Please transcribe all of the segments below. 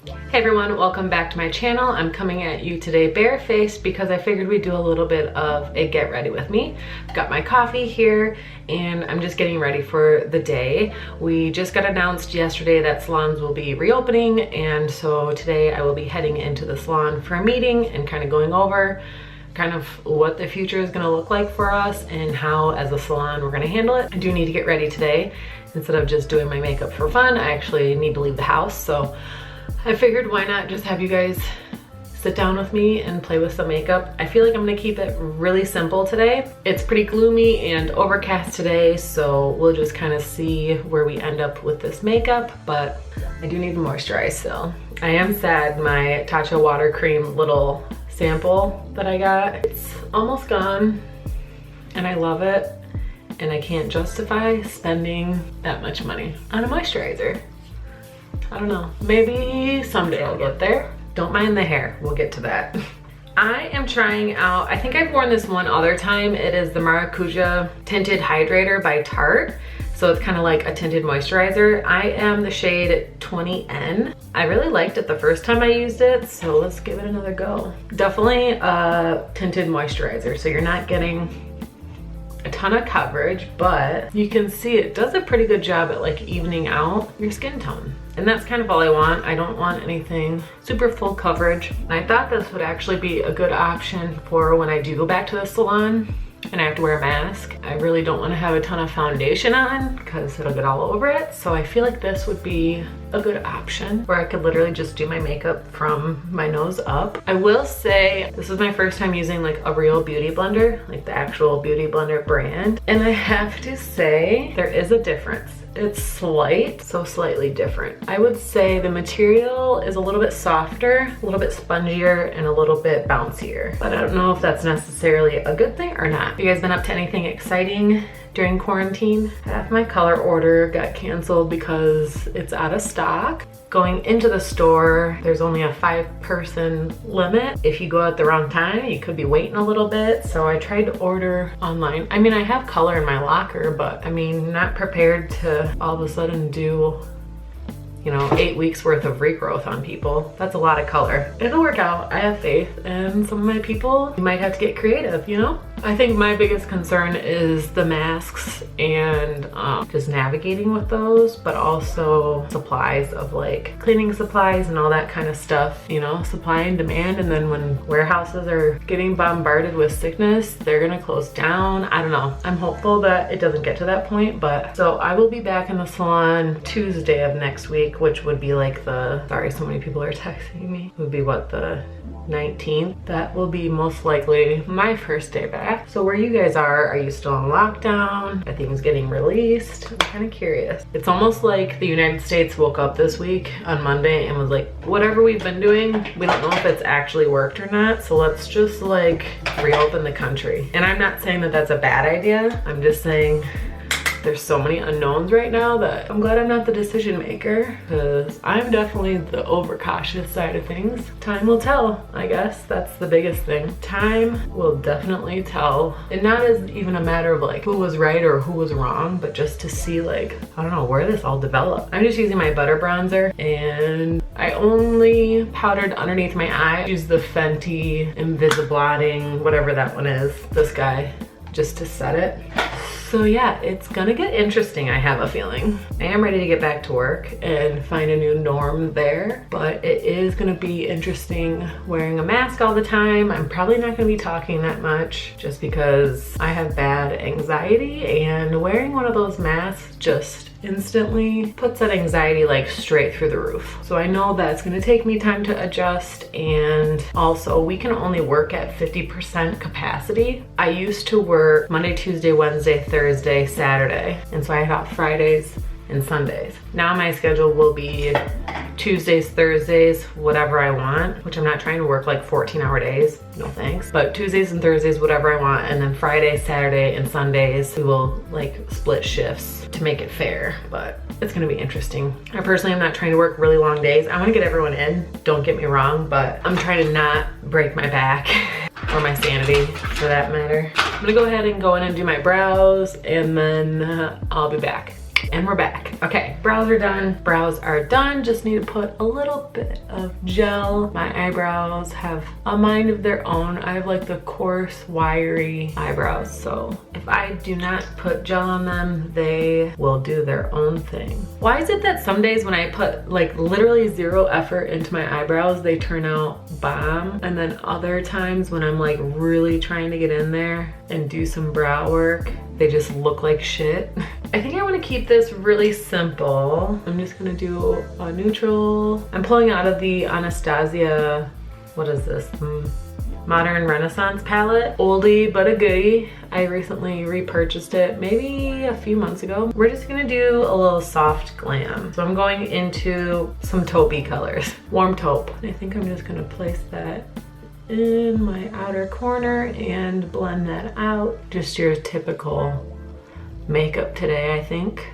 Hey everyone, welcome back to my channel. I'm coming at you today barefaced because I figured we'd do a little bit of a get ready with me. I've got my coffee here and I'm just getting ready for the day. We just got announced yesterday that salons will be reopening, and so today I will be heading into the salon for a meeting and kind of going over kind of what the future is going to look like for us and how as a salon we're going to handle it. I do need to get ready today. Instead of just doing my makeup for fun, I actually need to leave the house, so I figured why not just have you guys sit down with me and play with some makeup. I feel like I'm gonna keep it really simple today. It's pretty gloomy and overcast today, so we'll just kind of see where we end up with this makeup, but I do need to moisturize still. I am sad my Tatcha water cream little sample that I got, it's almost gone and I love it, and I can't justify spending that much money on a moisturizer. I don't know, maybe someday I'll get there. Don't mind the hair, we'll get to that. I am trying out, I think I've worn this one other time. It is the Maracuja Tinted Hydrator by Tarte. So it's kind of like a tinted moisturizer. I am the shade 20N. I really liked it the first time I used it, so let's give it another go. Definitely a tinted moisturizer, so you're not getting a ton of coverage, but you can see it does a pretty good job at like evening out your skin tone. And that's kind of all I want. I don't want anything super full coverage. And I thought this would actually be a good option for when I do go back to the salon and I have to wear a mask. I really don't want to have a ton of foundation on because it'll get all over it. So I feel like this would be a good option where I could literally just do my makeup from my nose up. I will say this is my first time using like a real beauty blender, like the actual beauty blender brand. And I have to say there is a difference. It's slight, so slightly different. I would say the material is a little bit softer, a little bit spongier, and a little bit bouncier. But I don't know if that's necessarily a good thing or not. Have you guys been up to anything exciting during quarantine? Half my color order got canceled because it's out of stock. Going into the store, there's only a 5-person limit. If you go at the wrong time, you could be waiting a little bit. So I tried to order online. I mean, I have color in my locker, but I mean, not prepared to all of a sudden do, you know, 8 weeks worth of regrowth on people. That's a lot of color. It'll work out, I have faith, and some of my people, you might have to get creative, you know? I think my biggest concern is the masks and just navigating with those, but also supplies of like cleaning supplies and all that kind of stuff, you know, supply and demand. And then when warehouses are getting bombarded with sickness, they're gonna close down. I don't know. I'm hopeful that it doesn't get to that point, but so I will be back in the salon Tuesday of next week, which would be like the, sorry, so many people are texting me, it would be what, the 19th. That will be most likely my first day back. So where you guys are you still in lockdown? Are things getting released? I'm kind of curious. It's almost like the United States woke up this week on Monday and was like, whatever we've been doing, we don't know if it's actually worked or not, so let's just like reopen the country. And I'm not saying that that's a bad idea. I'm just saying there's so many unknowns right now that I'm glad I'm not the decision maker, because I'm definitely the overcautious side of things. Time will tell, I guess. That's the biggest thing. Time will definitely tell. And not as even a matter of like who was right or who was wrong, but just to see like, I don't know, where this all developed. I'm just using my butter bronzer and I only powdered underneath my eye. I use the Fenty Invisiblotting, whatever that one is, this guy, just to set it. So yeah, it's gonna get interesting, I have a feeling. I am ready to get back to work and find a new norm there, but it is gonna be interesting wearing a mask all the time. I'm probably not gonna be talking that much just because I have bad anxiety, and wearing one of those masks just instantly puts that anxiety like straight through the roof. So I know that's gonna take me time to adjust, and also we can only work at 50% capacity. I used to work Monday, Tuesday, Wednesday, Thursday, Saturday, and so I had off Fridays and Sundays. Now my schedule will be Tuesdays, Thursdays, whatever I want, which I'm not trying to work like 14-hour days, no thanks. But Tuesdays and Thursdays, whatever I want, and then Friday, Saturday, and Sundays, we will like split shifts to make it fair, but it's gonna be interesting. I personally am not trying to work really long days. I wanna get everyone in, don't get me wrong, but I'm trying to not break my back or my sanity for that matter. I'm gonna go ahead and go in and do my brows, and then I'll be back. And we're back. Okay, brows are done. Brows are done. Just need to put a little bit of gel. My eyebrows have a mind of their own. I have like the coarse, wiry eyebrows. So if I do not put gel on them, they will do their own thing. Why is it that some days when I put like literally zero effort into my eyebrows, they turn out bomb? And then other times when I'm like really trying to get in there and do some brow work, they just look like shit. I think I want to keep this really simple. I'm just gonna do a neutral. I'm pulling out of the Anastasia, what is this? Modern Renaissance palette. Oldie but a goodie. I recently repurchased it maybe a few months ago. We're just gonna do a little soft glam. So I'm going into some taupey colors. Warm taupe. I think I'm just gonna place that in my outer corner and blend that out. Just your typical makeup today, I think,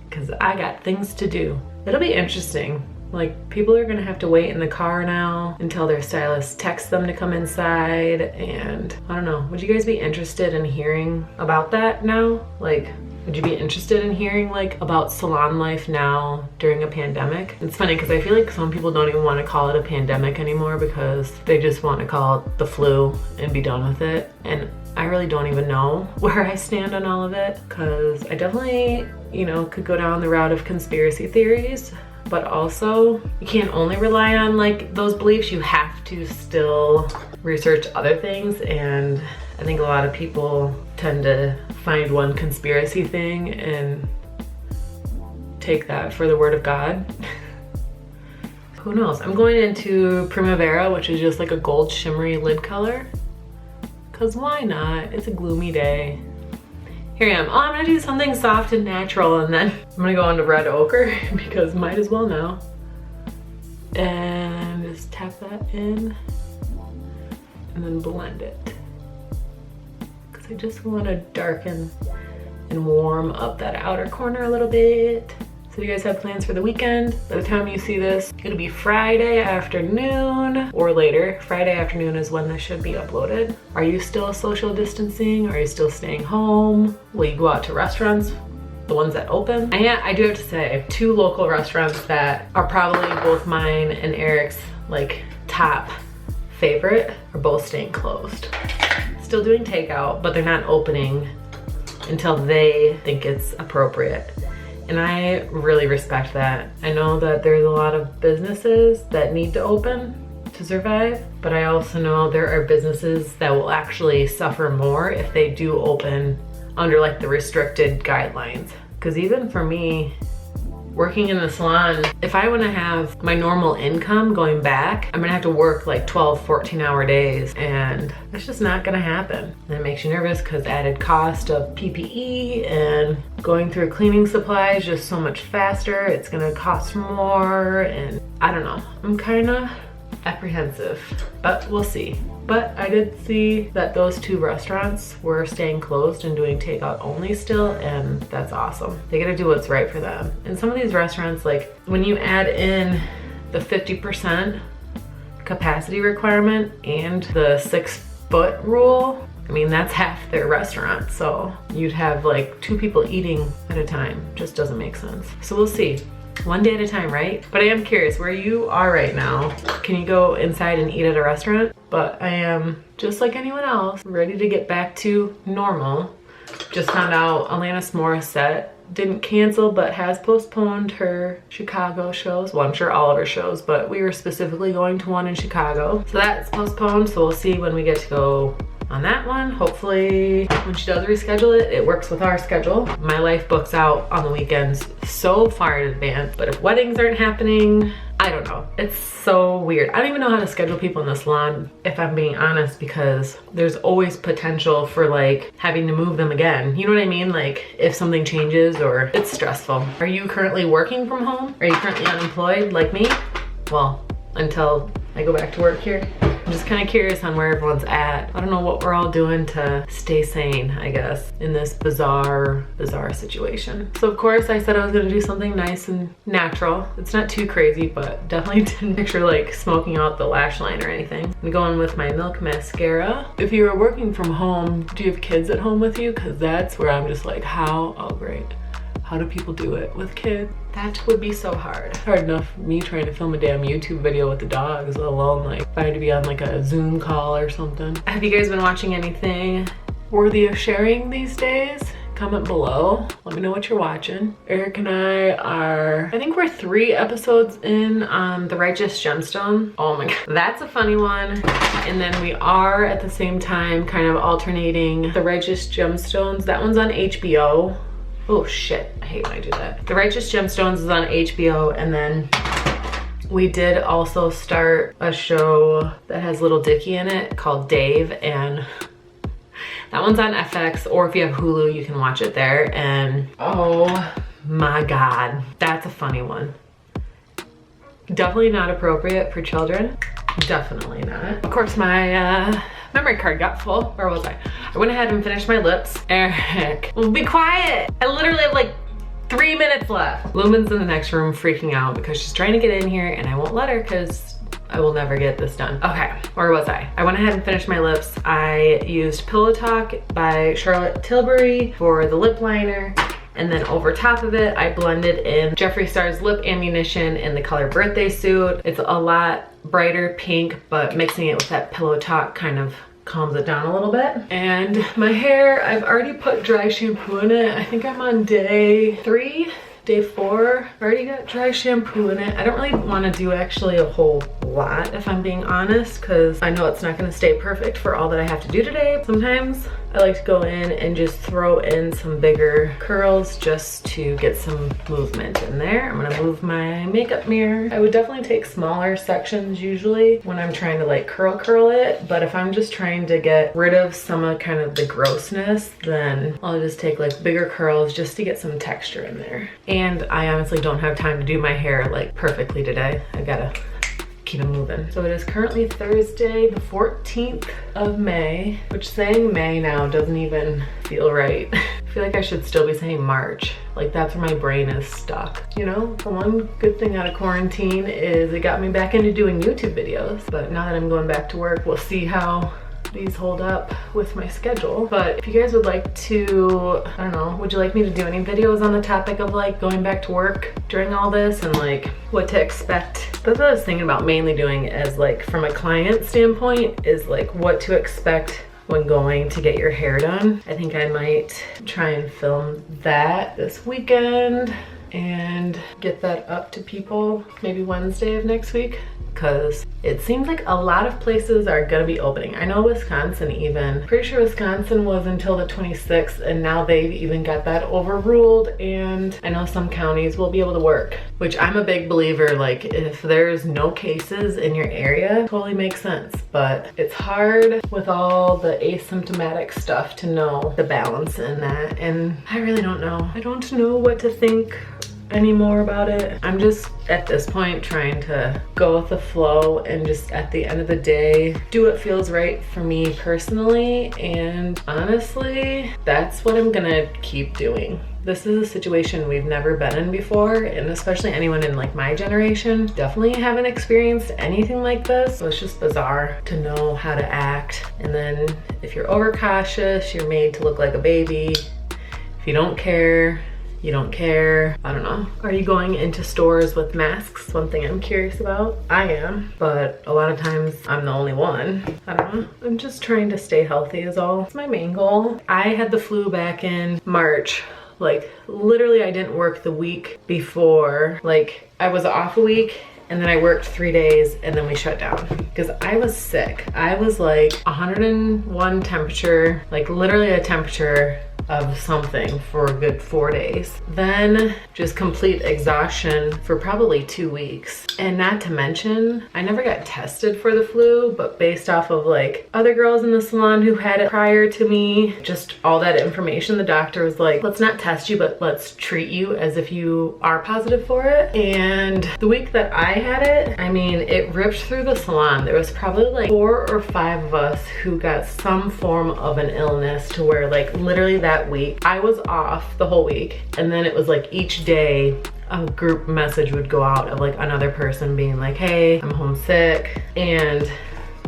because I got things to do. It'll be interesting. Like, people are gonna have to wait in the car now until their stylist texts them to come inside, and I don't know, would you guys be interested in hearing about that now? Like, would you be interested in hearing like about salon life now during a pandemic? It's funny because I feel like some people don't even want to call it a pandemic anymore because they just want to call it the flu and be done with it. And I really don't even know where I stand on all of it, because I definitely, you know, could go down the route of conspiracy theories, but also you can't only rely on like those beliefs. You have to still research other things, and I think a lot of people tend to find one conspiracy thing and take that for the word of God. Who knows? I'm going into Primavera, which is just like a gold shimmery lid color. Cause why not? It's a gloomy day. Here I am. Oh, I'm gonna do something soft and natural, and then I'm gonna go into red ochre because might as well now. And just tap that in and then blend it. I just want to darken and warm up that outer corner a little bit. So you guys have plans for the weekend? By the time you see this, it'll be Friday afternoon or later. Friday afternoon is when this should be uploaded. Are you still social distancing? Are you still staying home? Will you go out to restaurants? The ones that open? And yeah, I do have to say, I have 2 local restaurants that are probably both mine and Eric's like top favorite are both staying closed. Still doing takeout, but they're not opening until they think it's appropriate. And I really respect that. I know that there's a lot of businesses that need to open to survive, but I also know there are businesses that will actually suffer more if they do open under like the restricted guidelines. Because even for me, working in the salon, if I want to have my normal income going back, I'm gonna have to work like 12, 14-hour days, and it's just not gonna happen. And it makes you nervous because added cost of PPE and going through cleaning supplies just so much faster. It's gonna cost more, and I don't know. I'm kind of apprehensive, but we'll see. But I did see that those 2 restaurants were staying closed and doing takeout only still, and that's awesome. They gotta do what's right for them. And some of these restaurants, like when you add in the 50% capacity requirement and the 6-foot rule, I mean, that's half their restaurant. So you'd have like 2 people eating at a time. Just doesn't make sense. So we'll see. One day at a time, right? But I am curious where you are right now. Can you go inside and eat at a restaurant? But I am, just like anyone else, ready to get back to normal. Just found out Alanis Morissette didn't cancel but has postponed her Chicago shows. Well, I'm sure all of her shows, but we were specifically going to one in Chicago. So that's postponed, so we'll see when we get to go on that one. Hopefully when she does reschedule it, it works with our schedule. My life books out on the weekends so far in advance, but if weddings aren't happening, I don't know. It's so weird. I don't even know how to schedule people in the salon, if I'm being honest, because there's always potential for like having to move them again. You know what I mean? Like if something changes, or it's stressful. Are you currently working from home? Are you currently unemployed like me? Well, until I go back to work here. I'm just kind of curious on where everyone's at. I don't know what we're all doing to stay sane, I guess, in this bizarre situation. So of course I said I was gonna do something nice and natural. It's not too crazy, but definitely didn't picture like smoking out the lash line or anything. I'm going with my Milk mascara. If you were working from home, do you have kids at home with you? Cause that's where I'm just like, how, oh great. How do people do it with kids? That would be so hard. Hard enough me trying to film a damn YouTube video with the dogs, let alone like if I had to be on like a Zoom call or something. Have you guys been watching anything worthy of sharing these days? Comment below. Let me know what you're watching. Eric and I think we're 3 episodes in on The Righteous Gemstone. Oh my god, that's a funny one. And then we are at the same time kind of alternating The Righteous Gemstones. That one's on HBO. Oh shit, I hate when I do that. The Righteous Gemstones is on HBO, and then we did also start a show that has Little Dicky in it called Dave, and that one's on FX, or if you have Hulu, you can watch it there. And oh my god, that's a funny one. Definitely not appropriate for children. Definitely not. Of course, my memory card got full. Where was I? I went ahead and finished my lips. Eric, be quiet. I literally have like 3 minutes left. Lumen's in the next room freaking out because she's trying to get in here and I won't let her because I will never get this done. Okay, where was I? I went ahead and finished my lips. I used Pillow Talk by Charlotte Tilbury for the lip liner. And then over top of it, I blended in Jeffree Star's Lip Ammunition in the color Birthday Suit. It's a lot brighter pink, but mixing it with that Pillow Talk kind of calms it down a little bit. And my hair, I've already put dry shampoo in it. I think I'm on day 3. Day 4, I already got dry shampoo in it. I don't really want to do actually a whole lot, if I'm being honest, because I know it's not going to stay perfect for all that I have to do today. Sometimes I like to go in and just throw in some bigger curls just to get some movement in there. I'm gonna move my makeup mirror. I would definitely take smaller sections usually when I'm trying to like curl it, but if I'm just trying to get rid of some of kind of the grossness, then I'll just take like bigger curls just to get some texture in there. And I honestly don't have time to do my hair like perfectly today. I gotta keep it moving. So it is currently Thursday, the 14th of May, which saying May now doesn't even feel right. I feel like I should still be saying March. Like that's where my brain is stuck. You know, the one good thing out of quarantine is it got me back into doing YouTube videos. But now that I'm going back to work, we'll see how these hold up with my schedule. But if you guys would like to, I don't know, would you like me to do any videos on the topic of like going back to work during all this and like what to expect? That's what I was thinking about mainly doing as like from a client standpoint, is like what to expect when going to get your hair done. I think I might try and film that this weekend and get that up to people maybe Wednesday of next week, because it seems like a lot of places are gonna be opening. I know Wisconsin even. Pretty sure Wisconsin was until the 26th, and now they've even got that overruled, and I know some counties will be able to work, which I'm a big believer, like if there's no cases in your area, totally makes sense. But it's hard with all the asymptomatic stuff to know the balance in that, and I really don't know. I don't know what to think anymore about it. I'm just at this point trying to go with the flow and just at the end of the day do what feels right for me personally, and honestly that's what I'm gonna keep doing. This is a situation we've never been in before, and especially anyone in like my generation definitely haven't experienced anything like this, so it's just bizarre to know how to act. And then if you're overcautious, you're made to look like a baby. If you don't care, you don't care. I don't know. Are you going into stores with masks? One thing I'm curious about. I am, but a lot of times I'm the only one. I don't know. I'm just trying to stay healthy is all. It's my main goal. I had the flu back in March. Like literally I didn't work the week before. Like I was off a week and then I worked 3 days and then we shut down because I was sick. I was like 101 temperature, like literally a temperature of something for a good 4 days. Then just complete exhaustion for probably 2 weeks. And not to mention, I never got tested for the flu, but based off of like other girls in the salon who had it prior to me, just all that information, the doctor was like, let's not test you, but let's treat you as if you are positive for it. And the week that I had it, I mean, it ripped through the salon. There was probably like 4 or 5 of us who got some form of an illness to where like literally that week I was off the whole week, and then it was like each day a group message would go out of like another person being like, hey, I'm homesick. And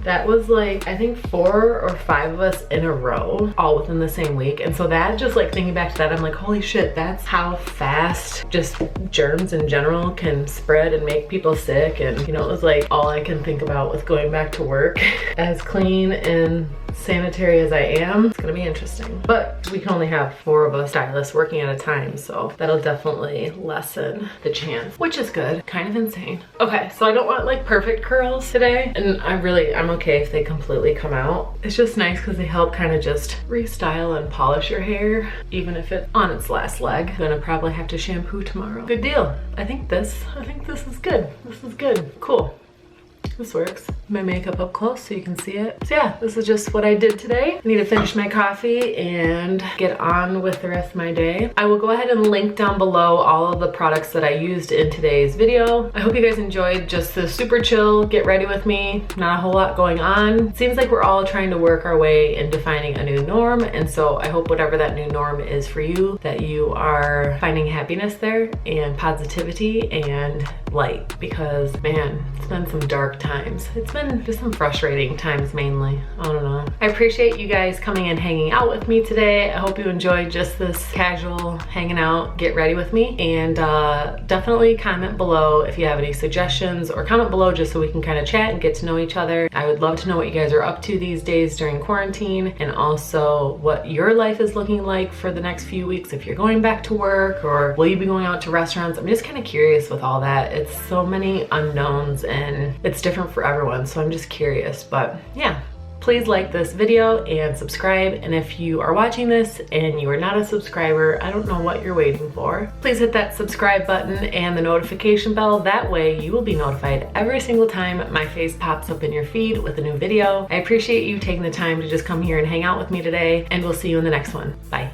That was like, I think 4 or 5 of us in a row, all within the same week. And so that, just like thinking back to that, I'm like, holy shit, that's how fast just germs in general can spread and make people sick. And you know, it was like all I can think about with going back to work. As clean and sanitary as I am, it's gonna be interesting. But we can only have 4 of us stylists working at a time, so that'll definitely lessen the chance, which is good. Kind of insane. Okay, so I don't want like perfect curls today, and I'm okay if they completely come out. It's just nice because they help kind of just restyle and polish your hair, even if it's on its last leg. I'm gonna probably have to shampoo tomorrow. Good deal. I think this is good. This is good. Cool. This works. My makeup up close so you can see it. So yeah, this is just what I did today. I need to finish my coffee and get on with the rest of my day. I will go ahead and link down below all of the products that I used in today's video. I hope you guys enjoyed just the super chill, get ready with me. Not a whole lot going on. It seems like we're all trying to work our way into finding a new norm. And so I hope whatever that new norm is for you, that you are finding happiness there and positivity and light, because man, it's been some dark times. It's been just some frustrating times mainly. I don't know. I appreciate you guys coming and hanging out with me today. I hope you enjoyed just this casual hanging out, get ready with me. And definitely comment below if you have any suggestions, or comment below just so we can kind of chat and get to know each other. I would love to know what you guys are up to these days during quarantine, and also what your life is looking like for the next few weeks, if you're going back to work or will you be going out to restaurants. I'm just kind of curious with all that. It's so many unknowns and it's different for everyone, so I'm just curious. But yeah, please like this video and subscribe. And if you are watching this and you are not a subscriber, I don't know what you're waiting for. Please hit that subscribe button and the notification bell. That way you will be notified every single time my face pops up in your feed with a new video. I appreciate you taking the time to just come here and hang out with me today, and we'll see you in the next one. Bye.